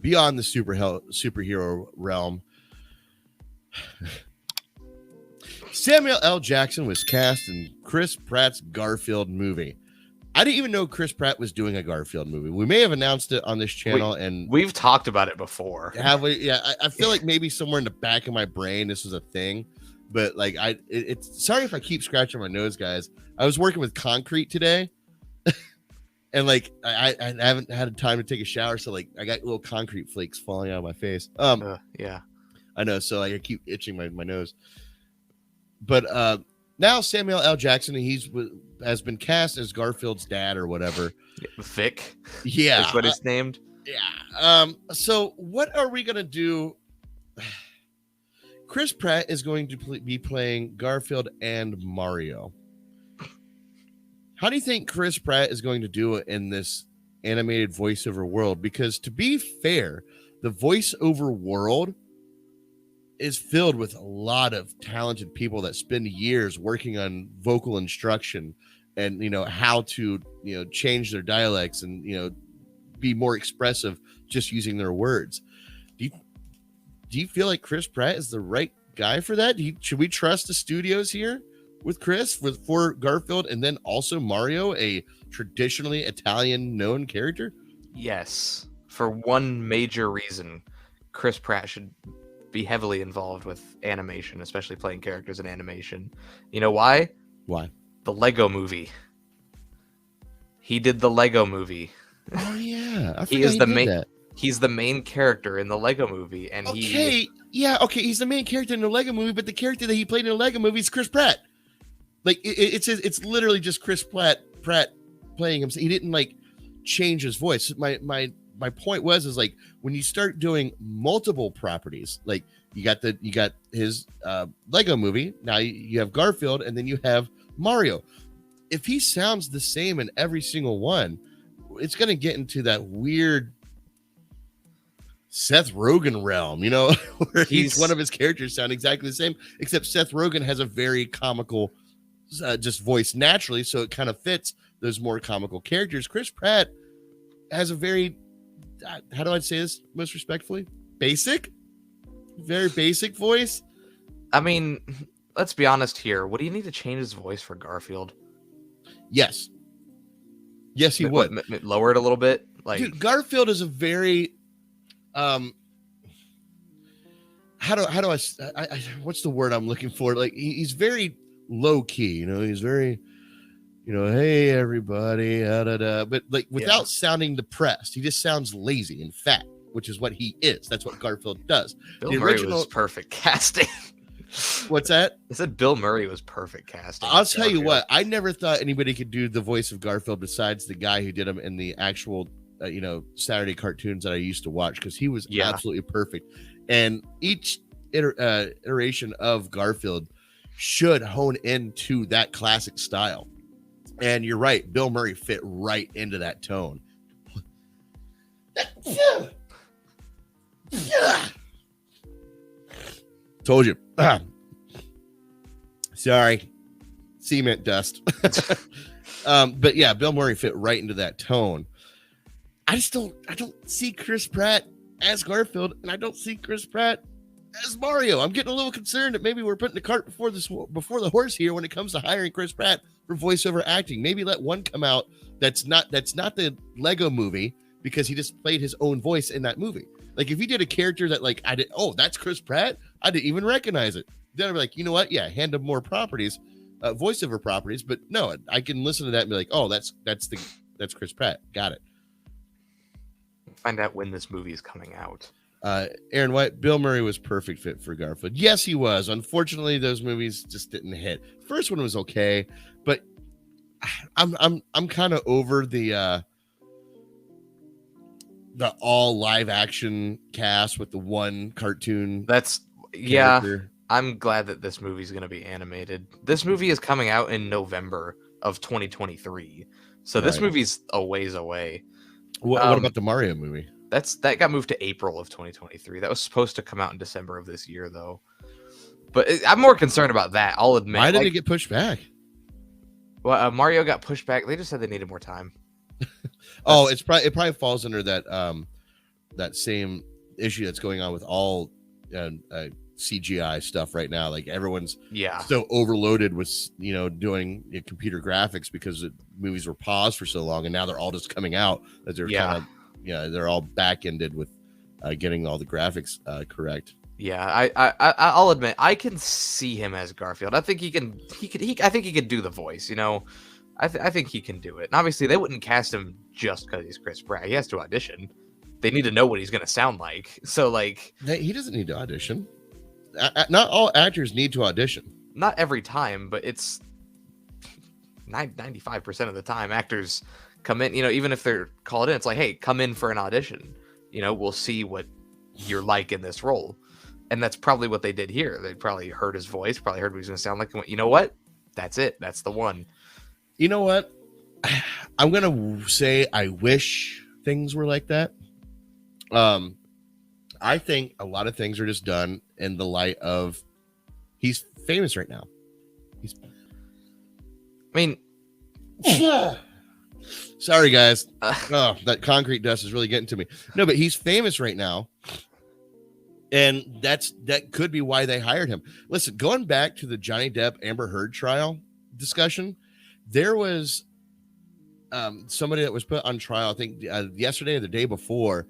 beyond the superhero realm. Samuel L. Jackson was cast in Chris Pratt's Garfield movie. I didn't even know Chris Pratt was doing a Garfield movie. We may have announced it on this channel, and we've talked about it before. Have we? Yeah, I feel like maybe somewhere in the back of my brain this was a thing, but like it's sorry if I keep scratching my nose, guys. I was working with concrete today, and like I haven't had time to take a shower, so like I got little concrete flakes falling out of my face. Yeah, I know. So like, I keep itching my nose, but now Samuel L. Jackson, has been cast as Garfield's dad or whatever. Vic. Yeah. That's what it's named. Yeah. So what are we going to do? Chris Pratt is going to be playing Garfield and Mario. How do you think Chris Pratt is going to do it in this animated voiceover world? Because to be fair, the voiceover world is filled with a lot of talented people that spend years working on vocal instruction and, how to, change their dialects and, be more expressive just using their words. Do you feel like Chris Pratt is the right guy for that? Should we trust the studios here with Chris for Garfield and then also Mario, a traditionally Italian known character? Yes. For one major reason, Chris Pratt should be heavily involved with animation, especially playing characters in animation. You know why? Why? The Lego movie. He did the Lego movie. Oh yeah, He's the main character in the Lego movie, and he's the main character in the Lego movie, but the character that he played in the Lego movie is Chris Pratt. Like it's literally just Chris Pratt playing him. He didn't like change his voice. My point was like when you start doing multiple properties, like you got his Lego movie, now you have Garfield, and then you have Mario. If he sounds the same in every single one, it's going to get into that weird Seth Rogen realm, where each one of his characters sound exactly the same, except Seth Rogen has a very comical just voice naturally, so it kind of fits those more comical characters. Chris Pratt has a very, how do I say this most respectfully? Very basic voice. I mean, let's be honest here. Would he need to change his voice for Garfield? Yes, he would. Lower it a little bit. Like, dude, Garfield is a very, how do I what's the word I'm looking for? Like he's very low key, he's very, hey everybody, but like without sounding depressed. He just sounds lazy and fat, which is what he is. That's what Garfield does. Bill Murray was perfect casting. What's that? I said Bill Murray was perfect casting. I'll tell you what, I never thought anybody could do the voice of Garfield besides the guy who did him in the actual Saturday cartoons that I used to watch, because he was absolutely perfect. And each iteration of Garfield should hone into that classic style. And you're right, Bill Murray fit right into that tone. Told you. Sorry. Cement dust. But yeah, Bill Murray fit right into that tone. I don't see Chris Pratt as Garfield, and I don't see Chris Pratt as Mario. I'm getting a little concerned that maybe we're putting the cart before the horse here when it comes to hiring Chris Pratt for voiceover acting. Maybe let one come out that's not the Lego movie, because he just played his own voice in that movie. Like if he did a character that like that's Chris Pratt, I didn't even recognize it. Then I'd be like, you know what? Yeah, hand him more properties, voiceover properties. But no, I can listen to that and be like, oh, that's Chris Pratt. Got it. Find out when this movie is coming out. Aaron White, Bill Murray was perfect fit for Garfield. Yes, he was. Unfortunately, those movies just didn't hit. First one was okay, but I'm kind of over the all live action cast with the one cartoon. That's character. I'm glad that this movie is going to be animated. This movie is coming out in November of 2023, so this movie's a ways away. What about the Mario movie? That got moved to April of 2023. That was supposed to come out in December of this year, though. But I'm more concerned about that. I'll admit. Why did it get pushed back? Well, Mario got pushed back. They just said they needed more time. It probably falls under that that same issue that's going on with all CGI stuff right now. Like everyone's so overloaded with doing computer graphics because the movies were paused for so long, and now they're all just coming out as they're kind of they're all back-ended with getting all the graphics correct. Yeah, I'll admit I can see him as Garfield. I think he can. I think he could do the voice. I think he can do it. And obviously, they wouldn't cast him just because he's Chris Pratt. He has to audition. They need to know what he's going to sound like. So, like, he doesn't need to audition. Not all actors need to audition. Not every time, but it's 95% of the time. Actors come in. Even if they're called in, it's like, hey, come in for an audition. We'll see what you're like in this role. And that's probably what they did here. They probably heard his voice, probably heard what he's going to sound like, and went, you know what? That's it. That's the one. You know what? I'm going to say I wish things were like that. I think a lot of things are just done in the light of he's famous right now. Sorry, guys. That concrete dust is really getting to me. No, but he's famous right now. And that could be why they hired him. Listen, going back to the Johnny Depp Amber Heard trial discussion, there was somebody that was put on trial, I think yesterday or the day before,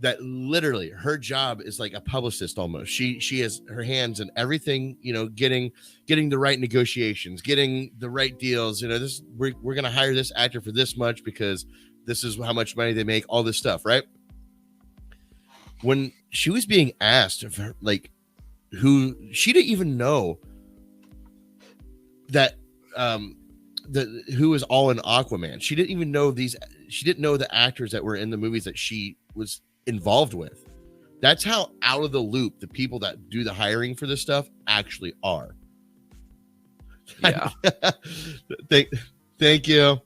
that literally her job is like a publicist almost. She has her hands in everything, getting the right negotiations, getting the right deals. We're going to hire this actor for this much because this is how much money they make, all this stuff, right? When she was being asked of her, like, who she didn't even know that who was all in Aquaman. She didn't even know she didn't know the actors that were in the movies that she was involved with. That's how out of the loop the people that do the hiring for this stuff actually are. Yeah. Thank you.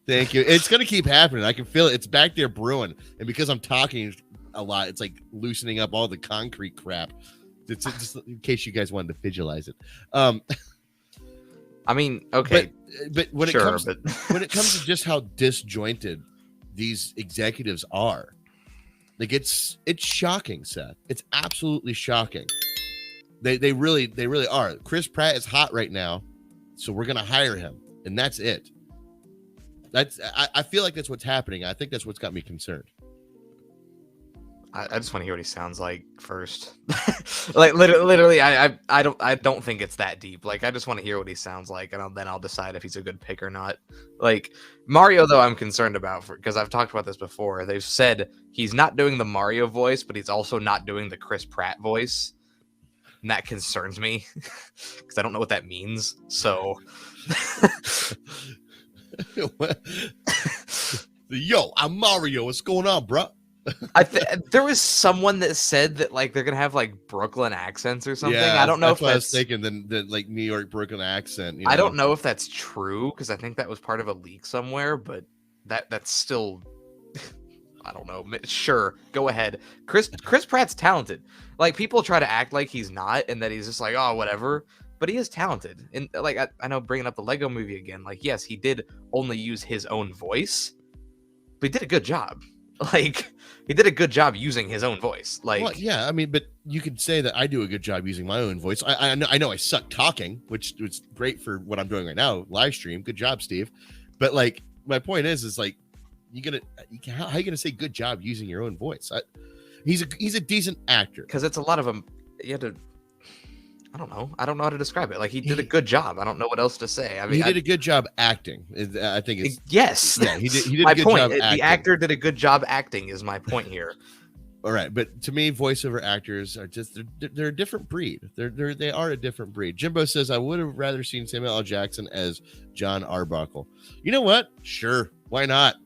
It's going to keep happening. I can feel it. It's back there brewing. And because I'm talking a lot, it's like loosening up all the concrete crap. It's just in case you guys wanted to visualize it. Okay. But when it comes to just how disjointed these executives are, like it's shocking, Seth. It's absolutely shocking. They really are. Chris Pratt is hot right now, so we're gonna hire him, and that's it. I feel like that's what's happening. I think that's what's got me concerned. I just want to hear what he sounds like first. Like literally, I don't think it's that deep. Like I just want to hear what he sounds like, and then I'll decide if he's a good pick or not. Like Mario, though, I'm concerned about because I've talked about this before. They've said he's not doing the Mario voice, but he's also not doing the Chris Pratt voice, and that concerns me because I don't know what that means. So, yo, I'm Mario. What's going on, bro? There was someone that said that like they're gonna have like Brooklyn accents or something. I don't know if I was thinking the like New York Brooklyn accent. I don't know if that's true because I think that was part of a leak somewhere, but that's still I don't know. Sure, go ahead. Chris Pratt's talented. Like people try to act like he's not and that he's just like oh whatever, but he is talented. And like I know bringing up the Lego Movie again, like yes, he did only use his own voice, but he did a good job. Like he did a good job using his own voice. Like, well, yeah, I mean, but you could say that I do a good job using my own voice. I know I suck talking, which was great for what I'm doing right now, live stream. Good job, Steve. But like, my point is like, how are you gonna say good job using your own voice? He's a decent actor because it's a lot of them. You had to. I don't know how to describe it. Like he did a good job. I don't know what else to say. I mean, he did a good job acting. I think it's yes. Yeah, he did my a good point. job acting. The actor did a good job acting. Is my point here. All right, but to me, voiceover actors are just they're a different breed. They are a different breed. Jimbo says I would have rather seen Samuel L. Jackson as John Arbuckle. You know what? Sure, why not?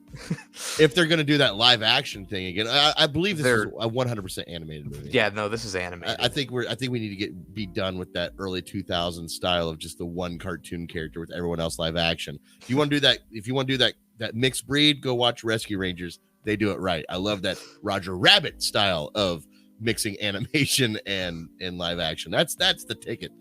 If they're going to do that live action thing again, I believe this is a 100% animated movie. Yeah, no, this is animated. I think we need to be done with that early 2000s style of just the one cartoon character with everyone else live action. If you want to do that mixed breed, go watch Rescue Rangers. They do it right. I love that Roger Rabbit style of mixing animation and live action. That's the ticket.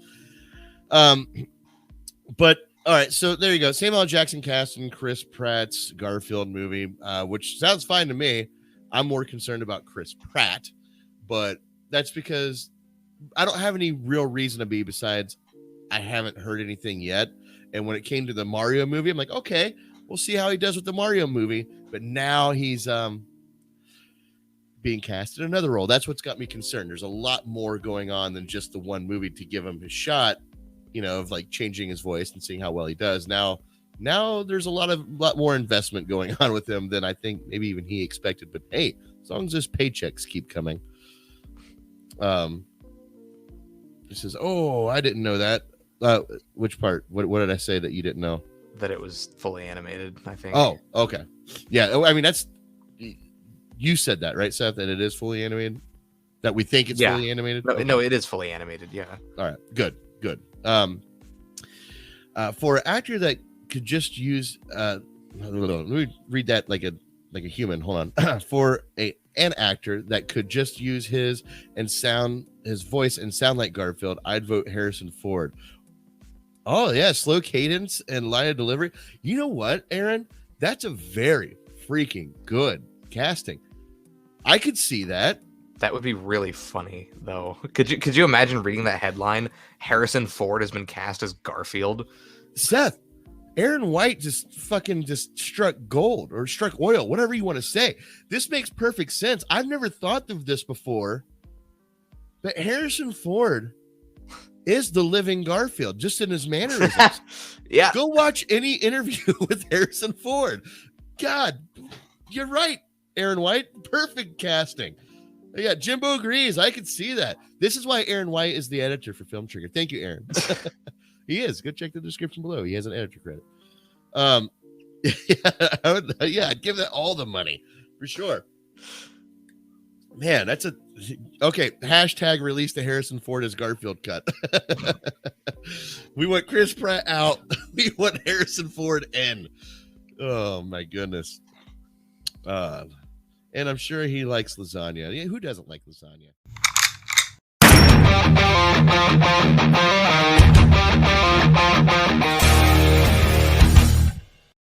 But all right, so there you go. Samuel L. Jackson cast in Chris Pratt's Garfield movie, which sounds fine to me. I'm more concerned about Chris Pratt, but that's because I don't have any real reason to be besides I haven't heard anything yet. And when it came to the Mario movie, I'm like, okay, we'll see how he does with the Mario movie. But now he's being cast in another role. That's what's got me concerned. There's a lot more going on than just the one movie to give him his shot, of like changing his voice and seeing how well he does. Now there's a lot more investment going on with him than I think maybe even he expected. But hey, as long as his paychecks keep coming. He says, "Oh, I didn't know that." Which part? What did I say that you didn't know? That it was fully animated, I think. Oh, okay. Yeah, I mean that's you said that, right, Seth? That it is fully animated. That we think it's fully animated. No, okay. no, it is fully animated. Yeah. All right. Good. For an actor that could just use, let me read that like a human. Hold on. For an actor that could just use his voice and sound like Garfield, I'd vote Harrison Ford. Oh yeah, slow cadence and line of delivery. You know what, Aaron? That's a very freaking good casting. I could see that. That would be really funny, though. Could you imagine reading that headline? Harrison Ford has been cast as Garfield. Seth, Aaron White just struck gold or struck oil, whatever you want to say. This makes perfect sense. I've never thought of this before, but Harrison Ford is the living Garfield, just in his mannerisms. Yeah. Go watch any interview with Harrison Ford. God, you're right, Aaron White. Perfect casting. Yeah, Jimbo agrees. I could see that. This is why Aaron White is the editor for Film Trigger. Thank you, Aaron. He is. Go check the description below. He has an editor credit. I'd give that all the money for sure. Man, that's okay. Hashtag release the Harrison Ford as Garfield cut. We want Chris Pratt out. We want Harrison Ford in. Oh my goodness. And I'm sure he likes lasagna. Yeah, who doesn't like lasagna?